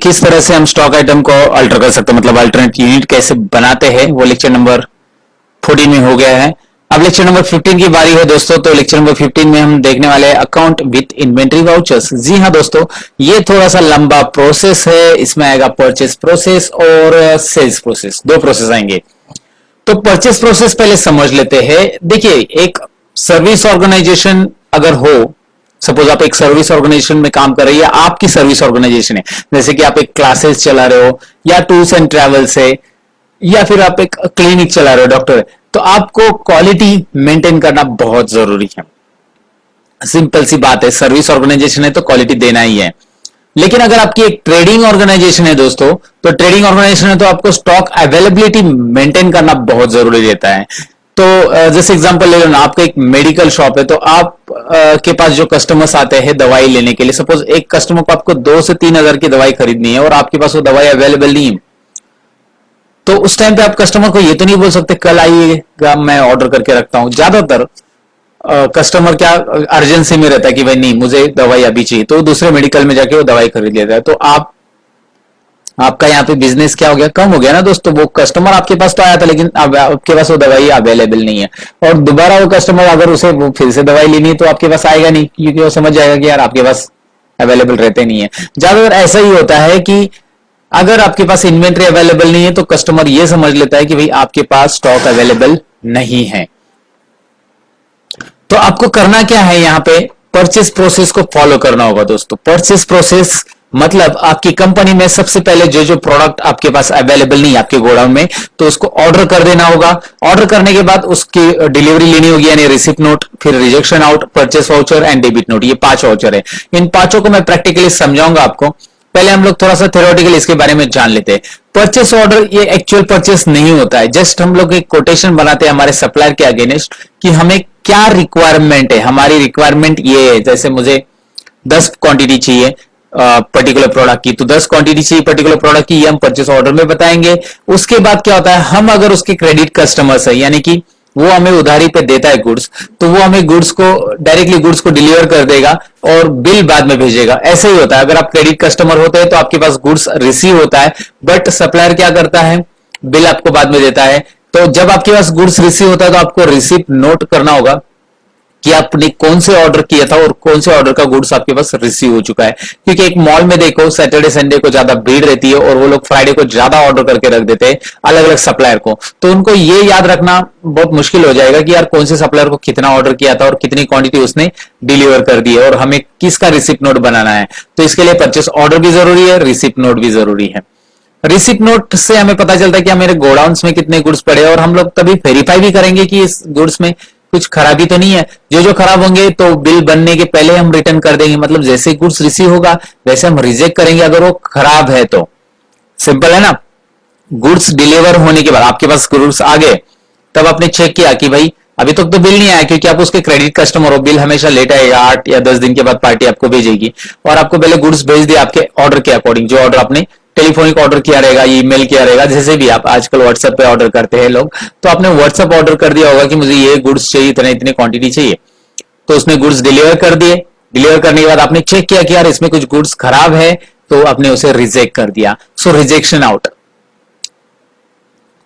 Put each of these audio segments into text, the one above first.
किस तरह से हम स्टॉक आइटम को अल्टर कर सकते हैं, मतलब अल्टरनेट यूनिट कैसे बनाते हैं, वो लेक्चर नंबर 14 में हो गया है। अब लेक्चर नंबर 15 की बारी है दोस्तों। तो लेक्चर नंबर 15 में हम देखने वाले हैं अकाउंट विथ इन्वेंट्री वाउचर्स। जी हाँ दोस्तों, ये थोड़ा सा लंबा प्रोसेस है। इसमें आएगा परचेस प्रोसेस और सेल्स प्रोसेस, दो प्रोसेस आएंगे। तो परचेस प्रोसेस पहले समझ लेते हैं। देखिए, एक सर्विस ऑर्गेनाइजेशन अगर हो, सपोज आप एक सर्विस ऑर्गेनाइजेशन में काम कर रही है, आपकी सर्विस ऑर्गेनाइजेशन है, जैसे कि आप एक क्लासेस चला रहे हो या टूर्स एंड ट्रैवल्स है, या फिर आप एक क्लिनिक चला रहे हो, डॉक्टर है, तो आपको क्वालिटी मेंटेन करना बहुत जरूरी है। सिंपल सी बात है, सर्विस ऑर्गेनाइजेशन है तो क्वालिटी देना ही है। लेकिन अगर आपकी एक ट्रेडिंग ऑर्गेनाइजेशन है दोस्तों, तो ट्रेडिंग ऑर्गेनाइजेशन है तो आपको स्टॉक अवेलेबिलिटी मेंटेन करना बहुत जरूरी रहता है। तो जैसे एग्जांपल ले लो ना, आपका एक मेडिकल शॉप है, तो आप के पास जो कस्टमर्स आते हैं दवाई लेने के लिए, सपोज एक कस्टमर को आपको 2 से 3 हजार की दवाई खरीदनी है और आपके पास वो दवाई अवेलेबल नहीं है, तो उस टाइम पे आप कस्टमर को ये तो नहीं बोल सकते कल आइएगा, मैं ऑर्डर करके रखता हूं। ज्यादातर कस्टमर क्या अर्जेंसी में रहता है कि भाई नहीं, मुझे दवाई अभी चाहिए, तो दूसरे मेडिकल में जाके वो दवाई खरीद लेता है। तो आपका यहाँ पे बिजनेस क्या हो गया, कम हो गया ना दोस्तों। वो कस्टमर आपके पास तो आया था, लेकिन अब आपके पास वो दवाई अवेलेबल नहीं है, और दोबारा वो कस्टमर अगर उसे वो फिर से दवाई लेनी है तो आपके पास आएगा नहीं, क्योंकि वो समझ जाएगा कि यार आपके पास अवेलेबल रहते नहीं है। ज्यादातर ऐसा ही होता है कि अगर आपके पास इन्वेंट्री अवेलेबल नहीं है तो कस्टमर ये समझ लेता है कि भाई आपके पास स्टॉक अवेलेबल नहीं है। तो आपको करना क्या है, यहाँ पे परचेस प्रोसेस को फॉलो करना होगा दोस्तों। परचेस प्रोसेस मतलब आपकी कंपनी में सबसे पहले जो जो प्रोडक्ट आपके पास अवेलेबल नहीं है आपके गोडाउन में, तो उसको ऑर्डर कर देना होगा। ऑर्डर करने के बाद उसकी डिलीवरी लेनी होगी, यानी रिसिप्ट नोट, फिर rejection out, purchase voucher and debit note. ये 5 वाउचर है। इन पांचों को मैं प्रैक्टिकली समझाऊंगा आपको। पहले हम लोग थोड़ा सा थ्योरेटिकली इसके बारे में जान लेते हैं। परचेस ऑर्डर ये एक्चुअल परचेस नहीं होता है, जस्ट हम लोग एक कोटेशन बनाते हैं हमारे सप्लायर के अगेंस्ट कि हमें क्या रिक्वायरमेंट है। हमारी रिक्वायरमेंट ये है, जैसे मुझे 10 क्वांटिटी चाहिए पर्टिकुलर प्रोडक्ट की, तो 10 क्वांटिटी चाहिए पर्टिकुलर प्रोडक्ट की, ये हम परचेस ऑर्डर में बताएंगे। उसके बाद क्या होता है, हम अगर उसके क्रेडिट कस्टमर्स है, यानी कि वो हमें उधारी पे देता है गुड्स, तो वो हमें गुड्स को डायरेक्टली गुड्स को डिलीवर कर देगा और बिल बाद में भेजेगा। ऐसे ही होता है, अगर आप क्रेडिट कस्टमर होते हैं तो आपके पास गुड्स रिसीव होता है, बट सप्लायर क्या करता है, बिल आपको बाद में देता है। तो जब आपके पास गुड्स रिसीव होता है तो आपको रिसिप्ट नोट करना होगा कि आपने कौन से ऑर्डर किया था और कौन से ऑर्डर का गुड्स आपके पास रिसीव हो चुका है। क्योंकि एक मॉल में देखो सैटरडे संडे को ज्यादा भीड़ रहती है और वो लोग फ्राइडे को ज्यादा ऑर्डर करके रख देते हैं अलग अलग सप्लायर को, तो उनको ये याद रखना बहुत मुश्किल हो जाएगा कि यार कौन से सप्लायर को कितना ऑर्डर किया था और कितनी क्वांटिटी उसने डिलीवर कर दी है और हमें किसका रिसिप्ट नोट बनाना है। तो इसके लिए परचेस ऑर्डर भी जरूरी है, रिसिप्ट नोट भी जरूरी है। रिसिप्ट नोट से हमें पता चलता है कि मेरे गोडाउन्स में कितने गुड्स पड़े, और हम लोग तभी वेरीफाई भी करेंगे कि इस गुड्स में कुछ खराबी तो नहीं है। जो खराब होंगे तो बिल बनने के पहले हम रिटर्न कर देंगे, मतलब जैसे गुड्स रिसीव होगा वैसे हम रिजेक्ट करेंगे अगर वो खराब है तो। सिंपल है ना। गुड्स डिलीवर होने के बाद आपके पास गुड्स आ गए, तब आपने चेक किया कि भाई अभी तक तो बिल नहीं आया, क्योंकि आप उसके क्रेडिट कस्टमर हो, बिल हमेशा लेट आएगा, 8 या 10 दिन के बाद पार्टी आपको भेजेगी, और आपको पहले गुड्स भेज दिया आपके ऑर्डर के अकॉर्डिंग। जो ऑर्डर आपने टेलीफोनिक ऑर्डर किया रहेगा, ईमेल किया रहेगा, जैसे भी आप आजकल व्हाट्सएप पे ऑर्डर करते हैं लोग, तो आपने व्हाट्सएप ऑर्डर कर दिया होगा कि मुझे ये गुड्स चाहिए, इतने क्वांटिटी चाहिए, तो उसने गुड्स डिलीवर कर दिए। डिलीवर करने के बाद आपने चेक किया कि यार इसमें कुछ गुड्स खराब है, तो आपने उसे रिजेक्ट कर दिया। सो रिजेक्शन आउट।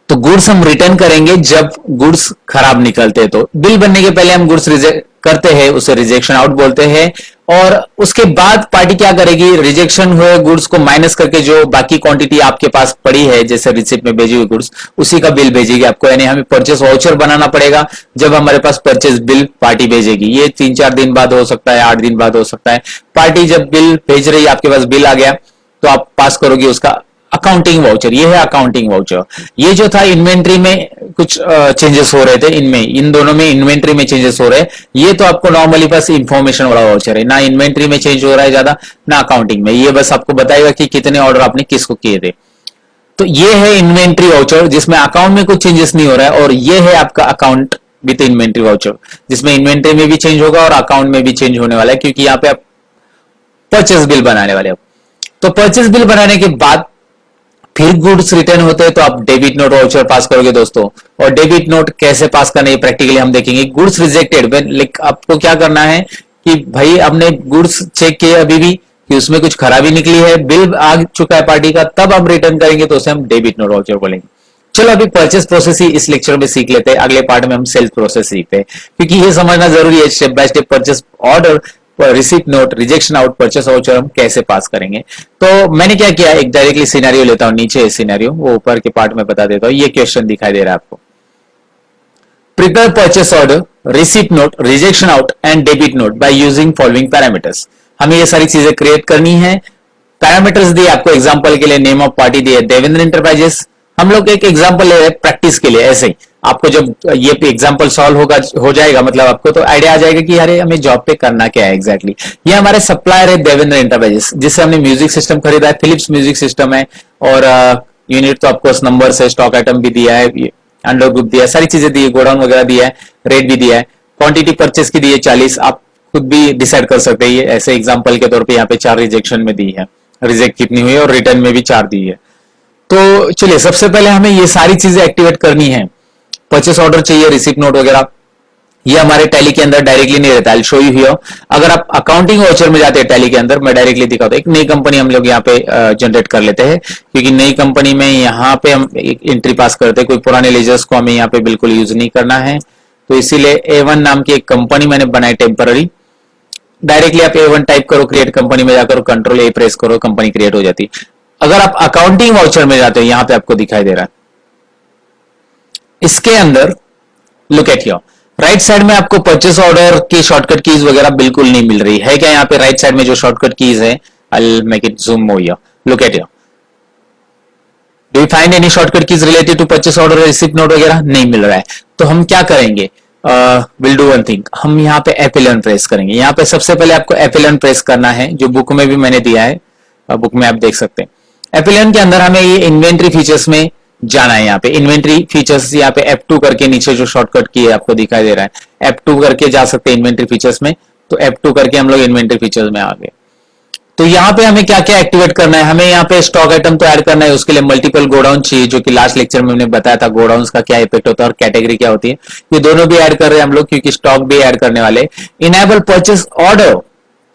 तो गुड्स हम रिटर्न करेंगे जब गुड्स खराब निकलते हैं, तो बिल बनने के पहले हम गुड्स रिजेक्ट करते हैं, उसे रिजेक्शन आउट बोलते हैं। और उसके बाद पार्टी क्या करेगी, रिजेक्शन हुए गुड्स को माइनस करके जो बाकी क्वांटिटी आपके पास पड़ी है, जैसे रिसिप्ट में भेजी हुई गुड्स, उसी का बिल भेजेगी आपको। यानी हमें परचेस वाउचर बनाना पड़ेगा जब हमारे पास परचेस बिल पार्टी भेजेगी। ये 3-4 दिन बाद हो सकता है, 8 दिन बाद हो सकता है। पार्टी जब बिल भेज रही है, आपके पास बिल आ गया, तो आप पास करोगे उसका अकाउंटिंग वाउचर। ये है अकाउंटिंग वाउचर। ये जो था इन्वेंट्री में कुछ चेंजेस हो रहे थे, इनमें इन दोनों में इन्वेंट्री में चेंजेस हो रहे हैं। ये तो आपको नॉर्मली बस इंफॉर्मेशन वाला वाउचर है, ना इन्वेंट्री में चेंज हो रहा है ज्यादा, ना अकाउंटिंग में। ये बस आपको बताएगा कि कितने ऑर्डर आपने किसको किए थे। तो ये है इन्वेंट्री वाउचर, जिसमें अकाउंट में कुछ चेंजेस नहीं हो रहा है। और ये है आपका अकाउंट विद इन्वेंट्री वाउचर, जिसमें इन्वेंट्री में भी चेंज होगा और अकाउंट में भी चेंज होने वाला है, क्योंकि यहाँ पे आप परचेस बिल बनाने वाले हो। तो परचेस बिल बनाने के बाद फिर गुड्स रिटर्न होते हैं, तो आप डेबिट नोट वाउचर पास करोगे दोस्तों। और डेबिट नोट कैसे पास करना है प्रैक्टिकली हम देखेंगे। गुड्स रिजेक्टेड, आपको क्या करना है कि भाई हमने गुड्स चेक किए अभी भी, कि उसमें कुछ खराबी निकली है, बिल आ चुका है पार्टी का, तब हम रिटर्न करेंगे तो उसे हम डेबिट नोट वाउचर बोलेंगे। चलो अभी परचेस प्रोसेस ही इस लेक्चर में सीख लेते हैं, अगले पार्ट में हम सेल्स प्रोसेस सीखते हैं, क्योंकि ये समझना जरूरी है step by step purchase order, receipt note, rejection out, purchase voucher हम कैसे पास करेंगे। तो मैंने क्या किया, एक डायरेक्टली सिनेरियो लेता हूं, नीचे सिनेरियो, वो ऊपर के पार्ट में बता देता हूं। ये क्वेश्चन दिखाई दे रहा है आपको, prepare purchase order, receipt note, rejection out and debit note by using following parameters. हमें ये सारी चीजें क्रिएट करनी है। पैरामीटर्स दिए आपको एग्जांपल के लिए, नेम ऑफ पार्टी दिए देवेंद्र एंटरप्राइजेस। हम लोग एक एग्जांपल ले रहे हैं प्रैक्टिस के लिए, ऐसे ही आपको जब ये एग्जांपल सॉल्व होगा हो जाएगा, मतलब आपको तो आइडिया आ जाएगा कि अरे हमें जॉब पे करना क्या है एग्जैक्टली। ये हमारे सप्लायर है देवेंद्र एंटरप्राइजेस, जिससे हमने म्यूजिक सिस्टम खरीदा है, फिलिप्स म्यूजिक सिस्टम है, और यूनिट तो आपको नंबर से, स्टॉक आइटम भी दिया है, अंडर ग्रुप दिया है, सारी चीजें दी है, गोडाउन वगैरह दिया है, रेट भी दिया है, क्वांटिटी परचेस की दी है 40। आप खुद भी डिसाइड कर सकते हैं, ऐसे एग्जांपल के तौर पे यहाँ पे 4 रिजेक्शन में दी है, रिजेक्ट कितनी हुई और रिटर्न में भी 4 दी है। तो चलिए सबसे पहले हमें ये सारी चीजें एक्टिवेट करनी है। परचेस ऑर्डर चाहिए, रिसिप्ट नोट वगैरह, ये हमारे टैली के अंदर डायरेक्टली नहीं रहता। I show you here. अगर आप अकाउंटिंग वाउचर में जाते हैं टैली के अंदर, मैं डायरेक्टली दिखाता हूं। एक नई कंपनी हम लोग यहाँ पे जनरेट कर लेते हैं, क्योंकि नई कंपनी में यहाँ पे हम एक एंट्री पास करते हैं, कोई पुराने लेजर्स को हमें यहाँ पे बिल्कुल यूज नहीं करना है। तो इसीलिए A1 नाम की एक कंपनी मैंने बनाई टेम्पररी। डायरेक्टली आप A1 टाइप करो, क्रिएट कंपनी में जाकर कंट्रोल A प्रेस करो, कंपनी क्रिएट हो जाती। अगर आप अकाउंटिंग वाउचर में जाते हो, यहां पे आपको दिखाई दे रहा है, इसके अंदर look at your right side में आपको परचेस ऑर्डर की शॉर्टकट कीज वगैरह बिल्कुल नहीं मिल रही है क्या? यहाँ पे राइट साइड में जो शॉर्टकट कीज है, I make it zoom more here, look at your, do you find any shortcut keys related to purchase order, receipt note वगैरह? नहीं मिल रहा है। तो हम क्या करेंगे, विल डू वन थिंग, हम यहाँ पे F11 प्रेस करेंगे। यहाँ पे सबसे पहले आपको F11 प्रेस करना है, जो बुक में भी मैंने दिया है, बुक में आप देख सकते हैं। F11 के अंदर हमें ये इन्वेंट्री फीचर्स में जाना है। यहाँ पे इन्वेंट्री फीचर्स, यहाँ पे F2 करके नीचे जो शॉर्टकट की है आपको दिखाई दे रहा है, F2 करके जा सकते हैं इन्वेंट्री फीचर्स में। तो F2 करके हम लोग इन्वेंट्री फीचर्स में आ गए। तो यहाँ पे हमें क्या क्या एक्टिवेट करना है, हमें यहाँ पे स्टॉक आइटम तो ऐड करना है, उसके लिए मल्टीपल गोडाउन चाहिए, जो कि लास्ट लेक्चर में हमने बताया था गोडाउन का क्या इफेक्ट होता है और कैटेगरी क्या होती है। ये दोनों भी ऐड कर रहे हैं हम लोग, क्योंकि स्टॉक भी ऐड करने वाले। इनेबल परचेस ऑर्डर,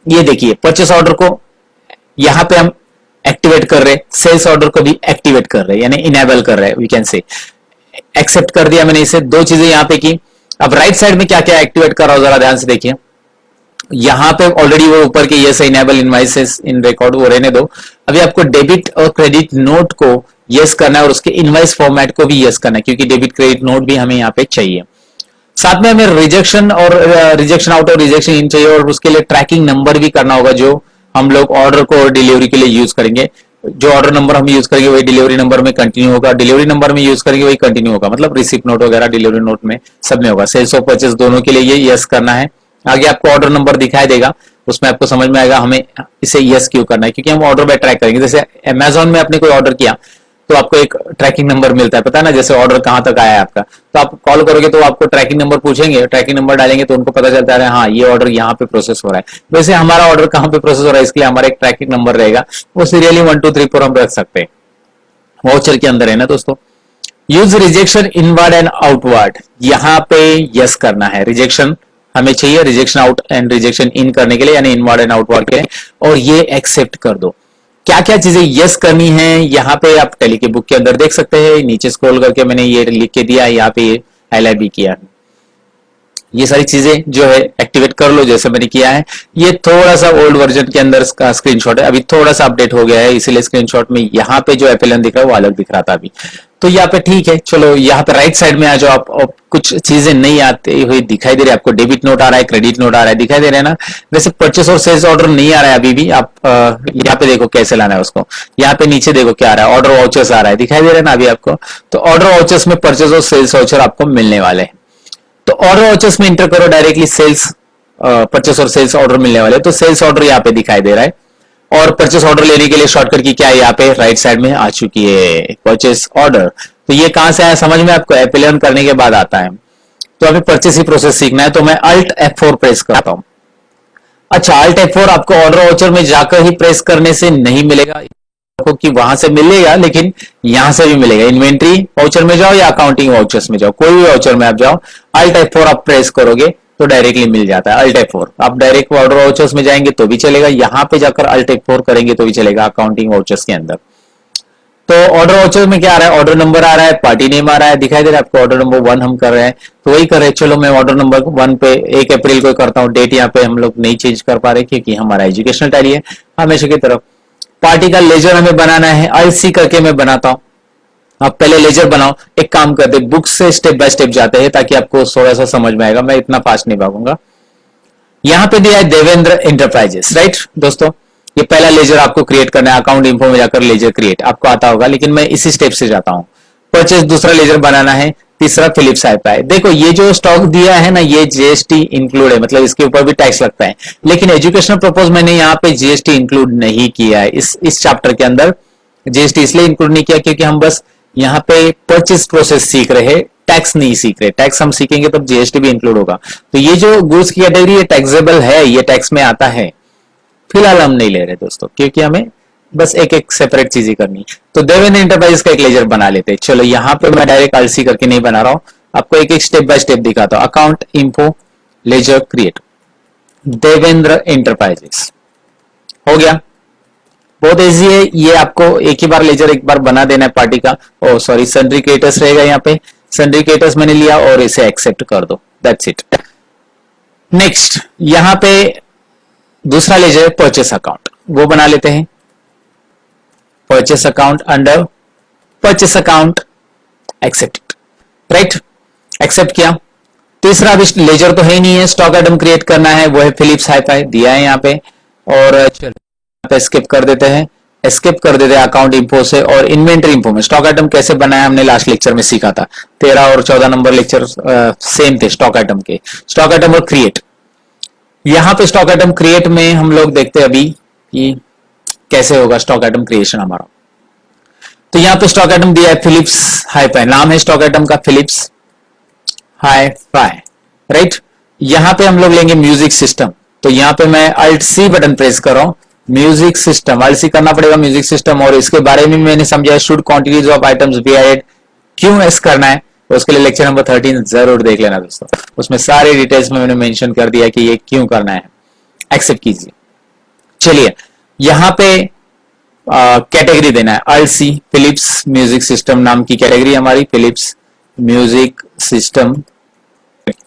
ये देखिए परचेस ऑर्डर को यहाँ पे हम एक्टिवेट कर रहे, सेल्स ऑर्डर को भी एक्टिवेट कर रहे, यानी इनेबल कर रहे, वी कैन से। एक्सेप्ट कर दिया मैंने इसे, 2 चीजें यहाँ पे की। अब राइट साइड में क्या क्या एक्टिवेट कर रहा हूं, जरा ध्यान से देखिए। यहां पे ऑलरेडी वो ऊपर के yes enable invoices in record, वो रहने दो। अभी आपको डेबिट और क्रेडिट नोट को यस करना है, और उसके इनवाइस फॉर्मेट को भी यस करना है, क्योंकि डेबिट क्रेडिट नोट भी हमें यहाँ पे चाहिए। साथ में हमें रिजेक्शन और रिजेक्शन आउट और रिजेक्शन इन चाहिए, और उसके लिए ट्रैकिंग नंबर भी करना होगा, जो हम लोग ऑर्डर को और डिलीवरी के लिए यूज करेंगे। जो ऑर्डर नंबर हम यूज करेंगे वही डिलीवरी नंबर में कंटिन्यू होगा, डिलीवरी नंबर में यूज करेंगे वही कंटिन्यू होगा, मतलब रिसिप्ट नोट वगैरह डिलीवरी नोट में सब में होगा। सेल्स और परचेस दोनों के लिए ये यस करना है। आगे आपको ऑर्डर नंबर दिखाई देगा, उसमें आपको समझ में आएगा हमें इसे यस क्यों करना है, क्योंकि हम ऑर्डर बाय ट्रैक करेंगे। जैसे अमेजोन में आपने कोई ऑर्डर किया तो आपको एक ट्रैकिंग नंबर मिलता है, पता है ना, जैसे ऑर्डर कहां तक आया है आपका, तो आप कॉल करोगे तो आपको ट्रैकिंग नंबर पूछेंगे, ट्रैकिंग नंबर डालेंगे तो उनको पता चलता है हाँ ये ऑर्डर यहाँ पे प्रोसेस हो रहा है। वैसे हमारा ऑर्डर कहां पे प्रोसेस हो रहा है, इसके लिए हमारा एक ट्रैकिंग नंबर रहेगा, वो सीरियली 1 2 3 4 हम रख सकते हैं, वाउचर के अंदर है ना दोस्तों। Use rejection inward and outward, यहाँ पे यस करना है। रिजेक्शन हमें चाहिए, रिजेक्शन आउट एंड रिजेक्शन इन करने के लिए, यानी इनवर्ड एंड आउटवर्ड के, और ये एक्सेप्ट कर दो। क्या क्या चीजें यस करनी है यहाँ पे आप टैली की बुक के अंदर देख सकते हैं। नीचे स्क्रॉल करके मैंने ये लिख के दिया, यहाँ पे ये हाईलाइट भी किया। ये सारी चीजें जो है एक्टिवेट कर लो, जैसे मैंने किया है। ये थोड़ा सा ओल्ड वर्जन के अंदर का स्क्रीनशॉट है, अभी थोड़ा सा अपडेट हो गया है, इसीलिए स्क्रीनशॉट में यहाँ पे जो F11 दिख रहा है वो अलग दिख रहा था अभी। तो यहाँ पे ठीक है, चलो यहाँ पे राइट साइड में आ जाओ आप कुछ चीजें नहीं आती हुई दिखाई दे रही है आपको। डेबिट नोट आ रहा है, क्रेडिट नोट आ रहा है, दिखाई दे रहा है ना। वैसे परचेस और सेल्स ऑर्डर नहीं आ रहा है अभी भी। आप यहाँ पे देखो कैसे लाना है उसको। यहाँ पे नीचे देखो क्या आ रहा है, ऑर्डर वाउचर्स आ रहा है, दिखाई दे रहा है ना अभी आपको। तो ऑर्डर वाउचर्स में परचेस और सेल्स वाउचर आपको मिलने वाले हैं। तो ऑर्डर वाउचर्स में इंटर करो डायरेक्टली, सेल्स परचेस और सेल्स ऑर्डर मिलने वाले। तो सेल्स ऑर्डर यहाँ पे दिखाई दे रहा है, और परचेस ऑर्डर लेने के लिए शॉर्टकट की क्या है, यहाँ पे राइट साइड में आ चुकी है परचेस ऑर्डर। तो ये कहां से आया समझ में आपको, F11 करने के बाद आता है। तो अभी परचेस ही प्रोसेस सीखना है, तो मैं Alt F4 प्रेस करता हूं। अच्छा, Alt F4 आपको ऑर्डर वाउचर में जाकर ही प्रेस करने से नहीं मिलेगा, कि वहां से मिलेगा, लेकिन यहां से भी मिलेगा। इन्वेंट्री वाउचर में जाओ या अकाउंटिंग वाउचर्स में जाओ, कोई भी वाउचर में आप जाओ, Alt F4 आप प्रेस करोगे तो डायरेक्टली मिल जाता है अल्ट F4। आप डायरेक्ट ऑर्डर वाउचर्स में जाएंगे तो भी चलेगा, यहां पे जाकर अल्ट F4 करेंगे तो भी चलेगा अकाउंटिंग वाउचर्स के अंदर। तो ऑर्डर वाउचर में क्या आ रहा है, ऑर्डर नंबर आ रहा है, पार्टी नेम आ रहा है, दिखाई दे रहा है आपको, ऑर्डर नंबर 1 हम कर रहे हैं तो वही कर रहे हैं। चलो मैं ऑर्डर नंबर 1 पे 1 अप्रैल को करता हूँ, डेट यहाँ पे हम लोग नहीं चेंज कर पा रहे क्योंकि हमारा एजुकेशनल टैली है हमेशा की तरफ। पार्टी का लेजर हमें बनाना है, IC करके मैं बनाता हूँ। आप पहले लेजर बनाओ, एक काम करते बुक से स्टेप बाय स्टेप जाते हैं ताकि आपको थोड़ा सा समझ में आएगा, मैं इतना फास्ट नहीं भागूंगा। यहां पे दिया है देवेंद्र एंटरप्राइजेस, राइट दोस्तों। ये पहला लेजर आपको क्रिएट करना है, अकाउंट इन्फो में जाकर लेजर क्रिएट आपको आता होगा, लेकिन मैं इसी स्टेप से जाता हूं। परचेज दूसरा लेजर बनाना है, तीसरा फिलिप्स हाई-फाई। देखो ये जो स्टॉक दिया है ना, ये जीएसटी इंक्लूड है, मतलब इसके ऊपर भी टैक्स लगता है, लेकिन एजुकेशनल पर्पज मैंने यहाँ पे जीएसटी इंक्लूड नहीं किया है। इस चैप्टर के अंदर जीएसटी इसलिए इंक्लूड नहीं किया क्योंकि हम बस यहाँ पे परचेज प्रोसेस सीख रहे हैं, टैक्स नहीं सीख रहे। टैक्स हम सीखेंगे तब जीएसटी भी इंक्लूड होगा। तो ये जो गुड्स की कैटेगरी है टैक्सेबल है, ये टैक्स में आता है, फिलहाल हम नहीं ले रहे दोस्तों क्योंकि हमें बस एक एक सेपरेट चीज ही करनी है। तो देवेंद्र एंटरप्राइज का एक लेजर बना लेते हैं। चलो यहाँ पे मैं डायरेक्ट आलसी करके नहीं बना रहा हूं, आपको एक एक स्टेप बाय स्टेप दिखाता हूं। Account info laser create Devendra enterprises हो गया, बहुत इजी है ये। आपको एक ही बार लेजर एक बार बना देना है पार्टी का। ओ सॉरी, सन्ड्री क्रिएटर्स रहेगा यहाँ पे, सन्ड्री क्रिएटर्स मैंने लिया और इसे एक्सेप्ट कर दो, दैट्स इट। नेक्स्ट यहाँ पे दूसरा लेजर परचेस अकाउंट, वो बना लेते हैं। Purchase account under purchase account accept, right, accept किया। तीसरा अभी लेजर तो है ही नहीं है, स्टॉक आइटम क्रिएट करना है, वो है फिलिप्स हाई-फाई, दिया है यहाँ पे। और चलो यहाँ पे स्किप कर देते हैं, स्किप कर देते हैं अकाउंट इन्फो से। और इन्वेंटरी इन्फो में स्टॉक आइटम कैसे बनाया हमने लास्ट लेक्चर में सीखा था, 13 और 14 नंबर लेक्चर सेम थे स्टॉक आइटम के। स्टॉक आइटम और क्रिएट, यहां पे स्टॉक आइटम क्रिएट में हम लोग देखते हैं अभी कि कैसे होगा स्टॉक आइटम क्रिएशन हमारा। तो यहां पे स्टॉक आइटम दिया है फिलिप्स हाई-फाई, नाम है स्टॉक आइटम का फिलिप्स हाई-फाई, राइट। यहां पे हम लोग लेंगे म्यूजिक सिस्टम, तो यहां पे मैं अल्ट सी बटन प्रेस कर रहा हूं, म्यूजिक सिस्टम, अल्ट सी करना पड़ेगा म्यूजिक सिस्टम। और इसके बारे में मैंने समझा, should quantities of items be added, क्यों एस करना है, तो उसके लिए लेक्चर नंबर 13 जरूर देख लेना दोस्तों, उसमें सारे डिटेल्स में मैंने मेंशन कर दिया कि ये क्यों करना है। एक्सेप्ट कीजिए। चलिए यहां पे कैटेगरी देना है, alt C Philips music system नाम की कैटेगरी हमारी, फिलिप्स म्यूजिक सिस्टम,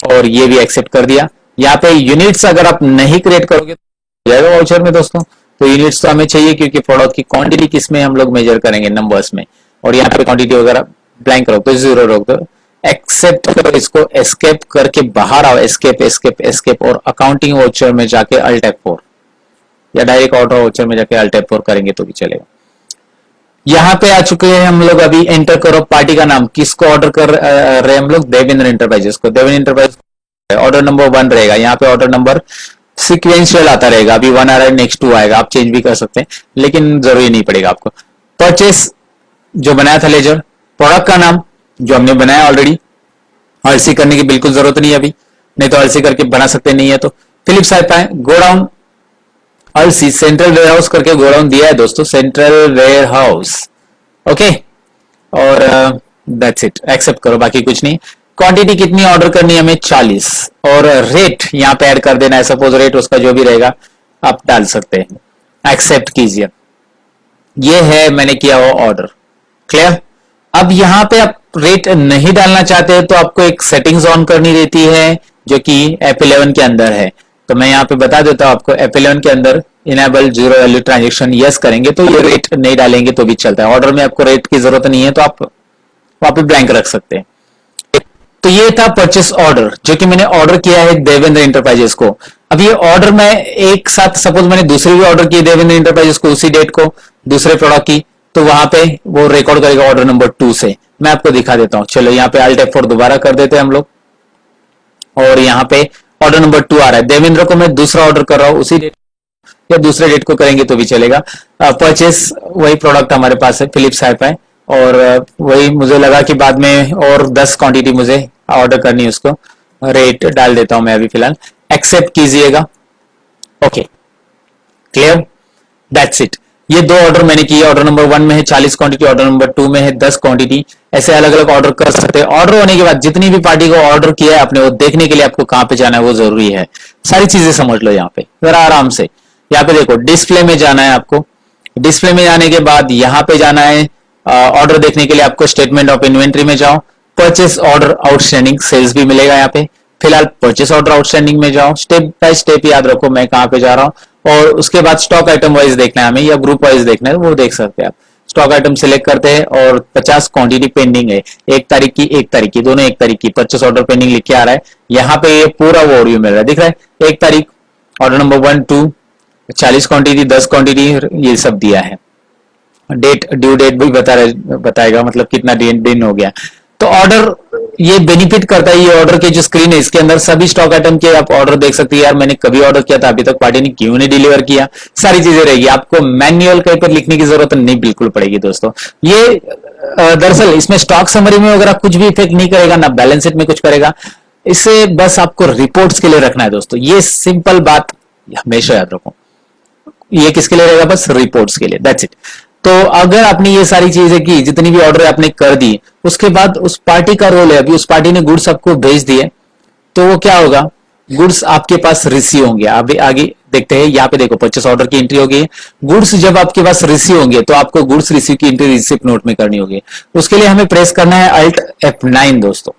और ये भी एक्सेप्ट कर दिया। यहाँ पे यूनिट्स अगर आप नहीं क्रिएट करोगे तो जाएगा वाउचर में दोस्तों, तो यूनिट्स तो हमें चाहिए क्योंकि प्रोडक्ट की क्वांटिटी किसमें हम लोग मेजर करेंगे, नंबर्स में। और यहाँ पे क्वांटिटी वगैरह ब्लैंक रखो, 0 रख दो, एक्सेप्ट करो, इसको एस्केप करके बाहर आओ, एस्केप एस्केप एस्केप, और अकाउंटिंग वाउचर में जाके अल्ट F4 या डायरेक्ट ऑर्डर वाउचर में जाके अल्ट F4 करेंगे तो भी चलेगा। यहाँ पे आ चुके हैं हम लोग, अभी एंटर करो पार्टी का नाम, किसको ऑर्डर कर रहे हैं हम लोग, देवेंद्र एंटरप्राइजेस को। देवेंद्र एंटरप्राइज ऑर्डर नंबर 1 रहेगा, यहाँ पे ऑर्डर नंबर सिक्वेंशियल आता रहेगा, अभी 1 आ रहा है नेक्स्ट 2 आएगा, आप चेंज भी कर सकते हैं लेकिन जरूरी नहीं पड़ेगा आपको। परचेस जो बनाया था लेजर, प्रोडक्ट का नाम जो हमने बनाया ऑलरेडी, आलसी करने की बिल्कुल जरूरत नहीं है अभी, नहीं तो आलसी करके बना सकते नहीं है तो। फिलिप्स हाई-फाई गोडाउन, आलसी सेंट्रल वेयर हाउस करके गोडाउन दिया है दोस्तों, सेंट्रल वेयर हाउस, ओके। और दैट्स इट, एक्सेप्ट करो, बाकी कुछ नहीं। क्वांटिटी कितनी ऑर्डर करनी है हमें, 40, और रेट यहाँ पे ऐड कर देना है, सपोज रेट उसका जो भी रहेगा आप डाल सकते हैं, एक्सेप्ट कीजिए। ये है मैंने किया हुआ ऑर्डर, क्लियर। अब यहाँ पे आप रेट नहीं डालना चाहते हैं तो आपको एक सेटिंग्स ऑन करनी रहती है जो कि F11 के अंदर है, तो मैं यहाँ पे बता देता हूँ आपको। F11 के अंदर enable zero value transaction yes करेंगे तो ये रेट नहीं डालेंगे तो भी चलता है। ऑर्डर में आपको रेट की जरूरत नहीं है तो आप वहां पे ब्लैंक रख सकते हैं। तो ये था परचेस ऑर्डर जो कि मैंने ऑर्डर किया है देवेंद्र एंटरप्राइजेस को। अब ये ऑर्डर मैं एक साथ, सपोज मैंने दूसरी भी ऑर्डर की देवेंद्र एंटरप्राइजेस को उसी डेट को दूसरे प्रोडक्ट की, तो वहां पे वो रिकॉर्ड करेगा ऑर्डर नंबर 2 से। मैं आपको दिखा देता हूं, चलो यहाँ पे अल्ट F4 दोबारा कर देते हैं हम लोग, और यहाँ पे ऑर्डर नंबर 2 आ रहा है। देवेंद्र को मैं दूसरा ऑर्डर कर रहा हूँ उसी डेट या दूसरे डेट को करेंगे तो भी चलेगा। परचेस वही प्रोडक्ट हमारे पास है फिलिप्स हाई-फाई, और वही मुझे लगा कि बाद में और 10 क्वांटिटी मुझे ऑर्डर करनी है, उसको रेट डाल देता हूं मैं अभी फिलहाल। एक्सेप्ट कीजिएगा, ओके, क्लियर, दैट्स इट। ये 2 ऑर्डर मैंने किए, ऑर्डर नंबर 1 में है 40 क्वांटिटी, ऑर्डर नंबर 2 में है 10 क्वांटिटी। ऐसे अलग अलग ऑर्डर कर सकते हैं। ऑर्डर होने के बाद जितनी भी पार्टी को ऑर्डर किया है आपने, वो देखने के लिए आपको कहां पे जाना है वो जरूरी है। सारी चीजें समझ लो यहाँ पे जरा आराम से। यहाँ पे देखो डिस्प्ले में जाना है आपको। डिस्प्ले में जाने के बाद यहाँ पे जाना है ऑर्डर देखने के लिए आपको स्टेटमेंट ऑफ इन्वेंट्री में जाओ। परचेस ऑर्डर आउटस्टैंडिंग सेल्स भी मिलेगा यहाँ पे। फिलहाल परचेस ऑर्डर आउटस्टैंडिंग में जाओ, स्टेप बाय स्टेप याद रखो मैं कहां पे जा रहा हूं। और उसके बाद स्टॉक आइटम वाइज देखना है हमें या ग्रुप वाइज देखना है, वो देख सकते हैं आप। स्टॉक आइटम सिलेक्ट करते हैं और 50 क्वांटिटी पेंडिंग है, 1 तारीख की दोनों 1 तारीख की परचेस ऑर्डर पेंडिंग लिख के आ रहा है। यहाँ पे ये पूरा वो ऑडियो मिल रहा है, दिख रहा है 1 तारीख ऑर्डर नंबर 1 2 40 क्वांटिटी 10 क्वांटिटी ये सब दिया है। डेट ड्यू डेट भी बताएगा मतलब कितना दिन हो गया। तो ऑर्डर ये बेनिफिट करता है, ये ऑर्डर के जो स्क्रीन है इसके अंदर सभी स्टॉक आइटम के आप ऑर्डर देख सकते हैं। यार मैंने कभी ऑर्डर किया था, अभी तक पार्टी ने क्यों नहीं डिलीवर किया, सारी चीजें रहेगी। आपको मैन्युअल कहीं पर लिखने की जरूरत नहीं बिल्कुल पड़ेगी दोस्तों। ये दरअसल इसमें स्टॉक समरी में वगैरह कुछ भी इफेक्ट नहीं करेगा, ना बैलेंस शीट में कुछ करेगा। इसे बस आपको रिपोर्ट्स के लिए रखना है दोस्तों, ये सिंपल बात हमेशा याद रखो। ये किसके लिए रहेगा, बस रिपोर्ट्स के लिए, दैट्स इट। तो अगर आपने ये सारी चीजें की, जितनी भी ऑर्डर आपने कर दी, उसके बाद उस पार्टी का रोल है, अभी उस पार्टी ने गुड्स आपको भेज दिए, तो वो क्या होगा, गुड्स आपके पास रिसीव होंगे। अभी आगे देखते हैं, यहाँ पे देखो परचेस ऑर्डर की एंट्री होगी। गुड्स जब आपके पास रिसीव होंगे तो आपको गुड्स रिसीव की एंट्री रिसिप्ट नोट में करनी होगी। उसके लिए हमें प्रेस करना है अल्ट F9 दोस्तों।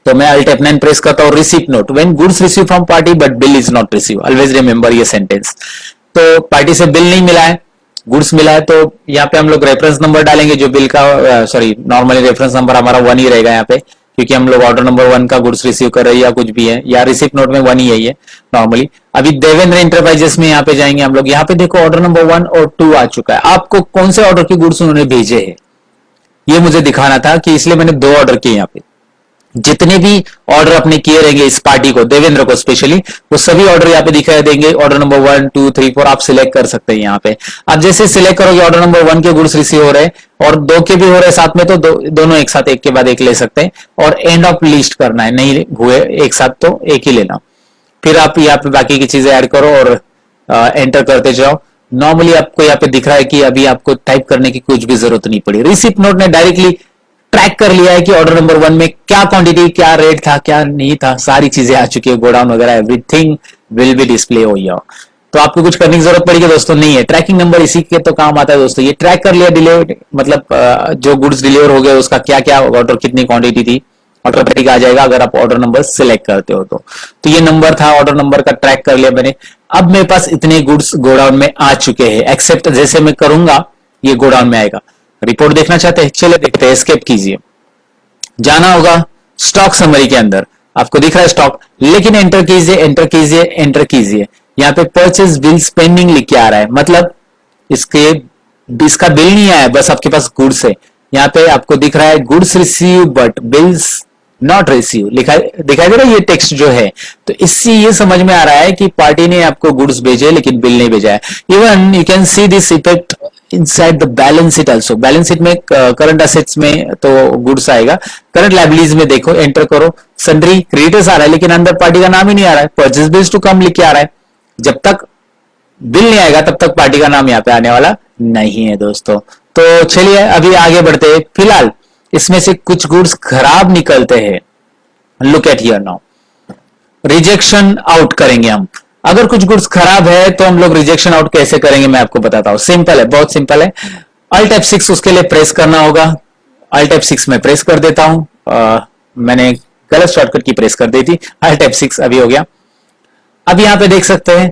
तो मैं अल्ट F9 प्रेस करता हूं। Receipt note, when goods receive from party but bill is not receive, always remember ये सेंटेंस। तो पार्टी से बिल नहीं मिला है, गुड्स मिला है, तो यहाँ पे हम लोग रेफरेंस नंबर डालेंगे जो बिल का, सॉरी नॉर्मली रेफरेंस नंबर हमारा 1 ही रहेगा यहाँ पे, क्योंकि हम लोग ऑर्डर नंबर 1 का गुड्स रिसीव कर रहे हैं या कुछ भी है, या रिसिप्ट नोट में 1 ही है ये नॉर्मली। अभी देवेंद्र इंटरप्राइजेस में यहाँ पे जाएंगे हम लोग। यहाँ पे देखो ऑर्डर नंबर 1 और 2 आ चुका है। आपको कौन से ऑर्डर के गुड्स उन्होंने भेजे हैं ये मुझे दिखाना था, कि इसलिए मैंने 2 ऑर्डर किए यहाँ पे। जितने भी ऑर्डर अपने किए रहेंगे इस पार्टी को, देवेंद्र को स्पेशली, वो सभी ऑर्डर यहाँ पे दिखाई देंगे। ऑर्डर नंबर 1 2 3 4 आप सिलेक्ट कर सकते हैं यहाँ पे। आप जैसे सिलेक्ट करोगे ऑर्डर नंबर 1 के गुड्स रिसीव हो रहे हैं और 2 के भी हो रहे हैं साथ में, तो दोनों एक साथ एक के बाद एक ले सकते हैं। और एंड ऑफ लिस्ट करना है, नहीं हुए एक साथ तो एक ही लेना। फिर आप यहाँ पे बाकी की चीजें ऐड करो और एंटर करते जाओ। नॉर्मली आपको यहाँ पे दिख रहा है कि अभी आपको टाइप करने की कुछ भी जरूरत नहीं पड़ी। रिसिप्ट नोट ने डायरेक्टली ट्रैक कर लिया है कि ऑर्डर नंबर 1 में क्या क्वांटिटी, क्या रेट था, क्या नहीं था, सारी चीजें आ चुकी है, गोडाउन वगैरह एवरीथिंग विल बी डिस्प्ले हो गया। तो आपको कुछ करने की जरूरत पड़ेगी दोस्तों नहीं है। ट्रैकिंग नंबर इसी के तो काम आता है दोस्तों। ये ट्रैक कर लिया डिलीवर, मतलब जो गुड्स डिलीवर हो गए उसका क्या क्या ऑर्डर कितनी क्वांटिटी थी, ऑटोमेटिक आ जाएगा अगर आप ऑर्डर नंबर सिलेक्ट करते हो तो ये नंबर था, ऑर्डर नंबर का ट्रैक कर लिया मैंने। अब मेरे पास इतने गुड्स गोडाउन में आ चुके हैं, एक्सेप्ट जैसे मैं करूंगा ये गोडाउन में आएगा। रिपोर्ट देखना चाहते हैं, चलिए देखते हैं, एस्केप कीजिए। जाना होगा स्टॉक समरी के अंदर, आपको दिख रहा है स्टॉक, लेकिन एंटर कीजिए एंटर कीजिए एंटर कीजिए। यहाँ पे परचेज बिल्स पेंडिंग लिख के आ रहा है, मतलब इसका बिल नहीं आया, बस आपके पास गुड्स है। यहाँ पे आपको दिख रहा है goods receive but bills not receive दिखाई दे रहा है ये टेक्स्ट जो है। तो इससे ये समझ में आ रहा है कि पार्टी ने आपको गुड्स भेजे लेकिन बिल नहीं भेजा है। Even you can see this effect inside the balance sheet also. Balance sheet में करंट एसेट्स में तो गुड्स आएगा, करंट लायबिलिटीज में देखो एंटर करो, सन्ड्री क्रेडिटर्स आ रहा है लेकिन अंदर पार्टी का नाम ही नहीं आ रहा है। परचेज बिल्स टू कम लिख के आ रहा है, जब तक बिल नहीं आएगा तब तक पार्टी का नाम यहाँ पे आने वाला नहीं है दोस्तों। तो चलिए अभी आगे बढ़ते हैं। फिलहाल इसमें से कुछ गुड्स खराब निकलते हैं, look at here now. Rejection out करेंगे हम। अगर कुछ गुड्स खराब है तो हम लोग रिजेक्शन आउट कैसे करेंगे मैं आपको बताता हूं। सिंपल है, बहुत सिंपल है। अल्ट F6 उसके लिए प्रेस करना होगा। अल्ट F6 में प्रेस कर देता हूं, मैंने गलत शॉर्टकट की प्रेस कर दी थी। अल्ट F6 अभी हो गया। अब यहां पे देख सकते हैं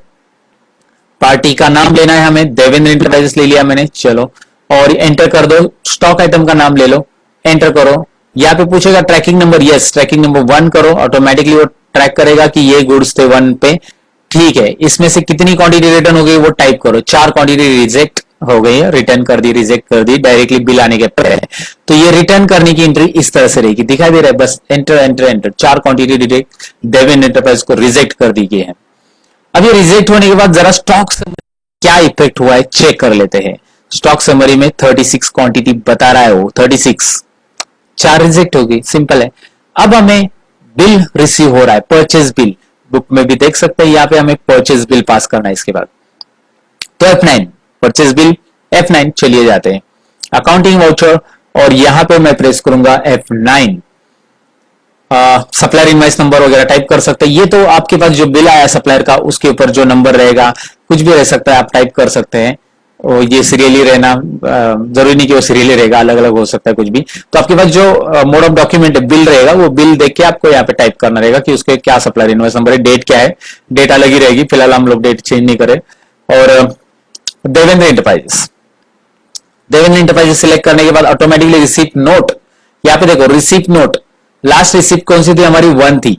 पार्टी का नाम लेना है हमें, देवेंद्र इंटरप्राइजेस ले लिया मैंने, चलो और एंटर कर दो। स्टॉक आइटम का नाम ले लो, एंटर करो। यहाँ पे पूछेगा tracking number, yes tracking number 1 करो, ऑटोमेटिकली वो ट्रैक करेगा कि ये गुड्स थे 1 पे, ठीक है। इसमें से कितनी क्वांटिटी रिटर्न हो गई वो टाइप करो। 4 क्वांटिटी रिजेक्ट हो गई है, रिटर्न कर दी, रिजेक्ट कर दी, डायरेक्टली बिल आने के पहले। तो ये रिटर्न करने की एंट्री इस तरह से रहेगी, दिखाई दे रहा है, बस enter enter enter. 4 quantity reject Devendra enterprise को रिजेक्ट कर दी गई है। अब ये रिजेक्ट होने के बाद जरा स्टॉक क्या इफेक्ट हुआ है चेक कर लेते हैं। स्टॉक समरी में 36 क्वांटिटी बता रहा है, वो 36, 4 रिजेक्ट होगी, सिंपल है। अब हमें बिल रिसीव हो रहा है, परचेज बिल, बुक में भी देख सकते हैं। यहाँ पे हमें परचेज बिल पास करना है इसके बाद, तो F9 परचेज बिल F9। चलिए जाते हैं अकाउंटिंग वाउचर। और यहां पे मैं प्रेस करूंगा F9। सप्लायर इनवाइस नंबर वगैरह टाइप कर सकते हैं। ये तो आपके पास जो बिल आया सप्लायर का उसके ऊपर जो नंबर रहेगा कुछ भी रह सकता है, आप टाइप कर सकते हैं। और ये सीरियली रहना जरूरी नहीं कि वो सीरियली रहेगा, अलग अलग हो सकता है कुछ भी। तो आपके पास जो मोड ऑफ डॉक्यूमेंट बिल रहेगा वो बिल देख के आपको यहाँ पे टाइप करना रहेगा कि उसके क्या सप्लायर इनवाइस नंबर है, डेट क्या है, डेट अलग ही रहेगी, फिलहाल हम लोग डेट चेंज नहीं करें। और Devendra enterprises, Devendra enterprises select करने के बाद ऑटोमेटिकली रिसीप्ट नोट, यहाँ पे देखो रिसीप्ट नोट, लास्ट रिसीप्ट कौन सी थी हमारी 1 थी,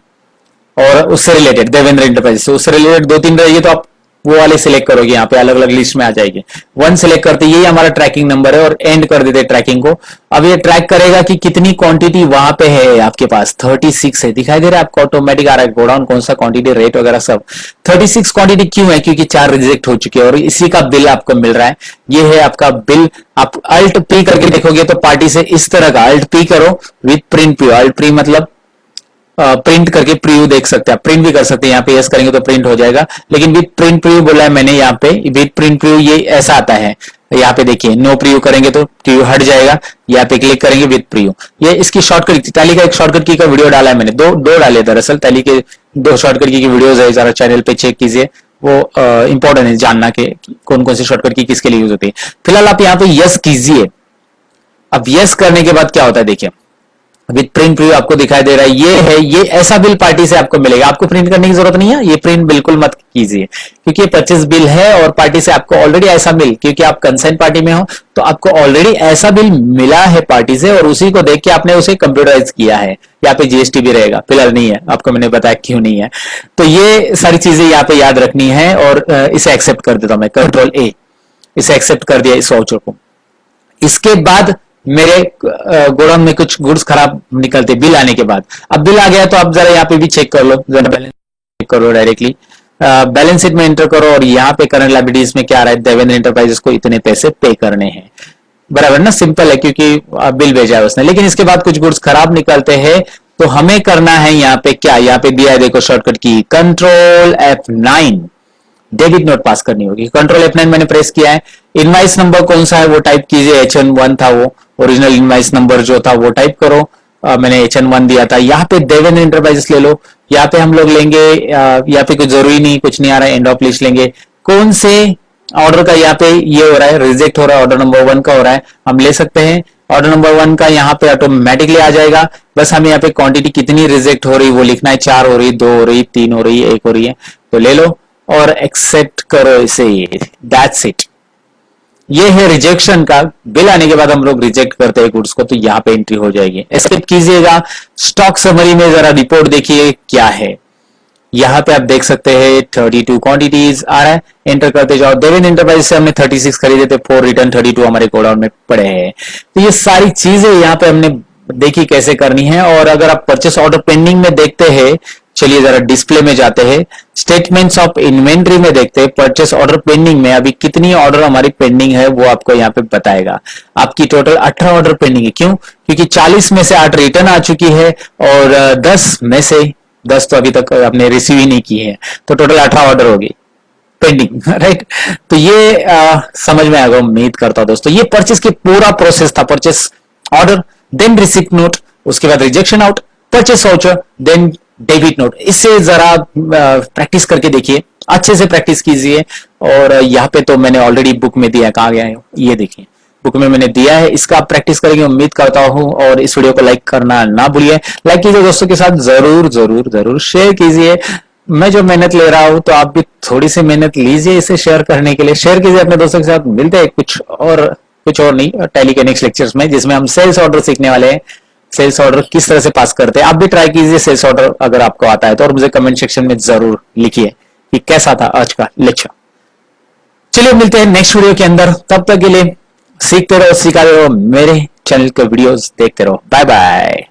और उससे रिलेटेड देवेंद्र इंटरप्राइजेस से उससे रिलेटेड 2-3 रहेगी तो आप वो वाले सिलेक्ट करोगे, यहाँ पे अलग अलग लिस्ट में आ जाएगी। 1 सिलेक्ट करते ये हमारा ट्रैकिंग नंबर है और एंड कर देते ट्रैकिंग को। अब ये ट्रैक करेगा कि कितनी क्वांटिटी वहां पे है आपके पास, 36 है, दिखाई दे रहा है आपको, ऑटोमेटिक आ रहा है गोडाउन कौन सा क्वांटिटी, रेट वगैरह सब। 36 क्वांटिटी क्यों है, क्योंकि 4 रिजेक्ट हो चुके हैं और इसी का बिल आपको मिल रहा है। ये है आपका बिल। आप अल्ट पी करके देखोगे तो पार्टी से इस तरह का अल्ट पी करो विथ प्रिंट प्यू, अल्ट प्री मतलब प्रिंट करके प्रीव्यू देख सकते हैं, प्रिंट भी कर सकते हैं, यहाँ पे यस करेंगे तो प्रिंट हो जाएगा, लेकिन विद प्रिंट प्रीव्यू बोला है मैंने यहाँ पे, विद प्रिंट प्रीव्यू ये ऐसा आता है। यहाँ पे देखिए नो प्रीव्यू करेंगे तो प्रीव्यू हट जाएगा, यहाँ पे क्लिक करेंगे विद प्रीव्यू। ये इसकी शॉर्टकट, टैली का एक शॉर्टकट की का वीडियो डाला है मैंने, दो डाले दरअसल, टैली के 2 शॉर्टकट की वीडियोज है, जरा चैनल पे चेक कीजिए, वो इंपॉर्टेंट है जानना के कौन कौन सी शॉर्टकट की किसके लिए यूज होती है। फिलहाल आप यहाँ पे यस कीजिए। अब यस करने के बाद क्या होता है देखिए, विद प्रिंट प्रीव्यू आपको दिखाई दे रहा है, ये है, ये ऐसा बिल पार्टी से आपको मिलेगा, आपको प्रिंट करने की जरूरत नहीं है, ये प्रिंट बिल्कुल मत कीजिए क्योंकि ये 25 बिल है और पार्टी से आपको ऑलरेडी ऐसा बिल, क्योंकि आप कंसेंट पार्टी में हो तो आपको ऑलरेडी ऐसा बिल मिला है पार्टी से और उसी को देख के आपने उसे कंप्यूटराइज किया है। यहाँ पे जीएसटी भी रहेगा, फिलहाल नहीं है, आपको मैंने बताया क्यों नहीं है। तो ये सारी चीजें यहाँ पे याद रखनी है और इसे एक्सेप्ट कर देता हूं मैं, Ctrl+A, इसे एक्सेप्ट कर दिया इस वाउचर को। इसके बाद मेरे गोडाउन में कुछ गुड्स खराब निकलते बिल आने के बाद, अब बिल आ गया तो आप जरा यहाँ पे भी चेक कर लो, जरा बैलेंस चेक करो डायरेक्टली, बैलेंस शीट में एंटर करो और यहाँ पे करंट लायबिलिटीज में क्या आ रहा है, देवेंद्र इंटरप्राइजेस को इतने पैसे पे करने हैं, बराबर ना, सिंपल है क्योंकि बिल भेजा है उसने। लेकिन इसके बाद कुछ गुड्स खराब निकलते हैं तो हमें करना है यहाँ पे क्या, यहाँ पे दिया है देखो शॉर्टकट की Ctrl+F9, डेबिट नोट पास करनी होगी। Ctrl+F9 मैंने प्रेस किया है। इनवाइस नंबर कौन सा है वो टाइप कीजिए, HN1 था वो, ओरिजिनल इनवाइस नंबर जो था वो टाइप करो। मैंने HN1 दिया था। यहाँ पे देवेंद्र इंटरप्राइजेस ले लो, यहाँ पे हम लोग लेंगे, यहाँ पे कुछ जरूरी नहीं, कुछ नहीं आ रहा है, एंड ऑफ लिस्ट लेंगे। कौन से ऑर्डर का यहाँ पे ये हो रहा है, रिजेक्ट हो रहा है, ऑर्डर नंबर 1 का हो रहा है, हम ले सकते हैं। ऑर्डर नंबर 1 का यहाँ पे ऑटोमेटिकली आ जाएगा, बस हमें यहाँ पे क्वांटिटी कितनी रिजेक्ट हो रही वो लिखना है, 4 हो रही, 2 हो रही, 3 हो रही, 1 हो रही है, तो ले लो और एक्सेप्ट करो इसे, दैट्स इट। ये है रिजेक्शन का, बिल आने के बाद हम लोग रिजेक्ट करते हैं गुड्स को, तो यहाँ पे एंट्री हो जाएगी। एक्सेप्ट कीजिएगा। स्टॉक समरी में जरा रिपोर्ट देखिए क्या है, यहाँ पे आप देख सकते हैं 32 क्वांटिटीज आ रहा है, एंटर करते जाओ। देवेंद्र इंटरप्राइज से हमने 36 खरीदे थे, 4 रिटर्न 32 हमारे गोडाउन में पड़े हैं। तो ये सारी चीजें यहाँ पे हमने देखी कैसे करनी है। और अगर आप परचेस ऑर्डर पेंडिंग में देखते हैं, चलिए जरा डिस्प्ले में जाते हैं, स्टेटमेंट्स ऑफ इन्वेंट्री में देखते हैं, परचेस ऑर्डर पेंडिंग में अभी कितनी ऑर्डर हमारी पेंडिंग है वो आपको यहाँ पे बताएगा। आपकी टोटल 18 ऑर्डर पेंडिंग है, क्यों? क्योंकि 40 में से 8 रिटर्न आ चुकी है और 10 में से 10 तो अभी तक आपने रिसीव ही नहीं की है, तो टोटल 18 ऑर्डर होगी पेंडिंग, राइट। तो ये समझ में आएगा, उम्मीद करता हूं दोस्तों। ये परचेस की पूरा प्रोसेस था, purchase order, then receipt note, उसके बाद rejection out, purchase voucher, then debit note. इससे जरा प्रैक्टिस करके देखिए, अच्छे से प्रैक्टिस कीजिए। और यहाँ पे तो मैंने ऑलरेडी बुक में दिया, कहाँ गया है ये देखिए, बुक में मैंने दिया है, इसका आप प्रैक्टिस करेंगे उम्मीद करता हूं। और इस वीडियो को लाइक करना ना भूलिए, लाइक कीजिए, दोस्तों के साथ जरूर जरूर जरूर शेयर कीजिए। मैं जो मेहनत ले रहा हूं तो आप भी थोड़ी सी मेहनत लीजिए इसे शेयर करने के लिए, शेयर कीजिए अपने दोस्तों के साथ। मिलते हैं कुछ और नहीं, टैली के नेक्स्ट लेक्चर्स में, जिसमें हम सेल्स ऑर्डर सीखने वाले हैं। सेल्स ऑर्डर किस तरह से पास करते हैं, आप भी ट्राई कीजिए सेल्स ऑर्डर अगर आपको आता है तो, और मुझे कमेंट सेक्शन में जरूर लिखिए कि कैसा था आज का लेक्चर। चलिए मिलते हैं नेक्स्ट वीडियो के अंदर, तब तक के लिए सीखते रहो, सिखाते रहो, मेरे चैनल के वीडियोस देखते रहो। Bye bye.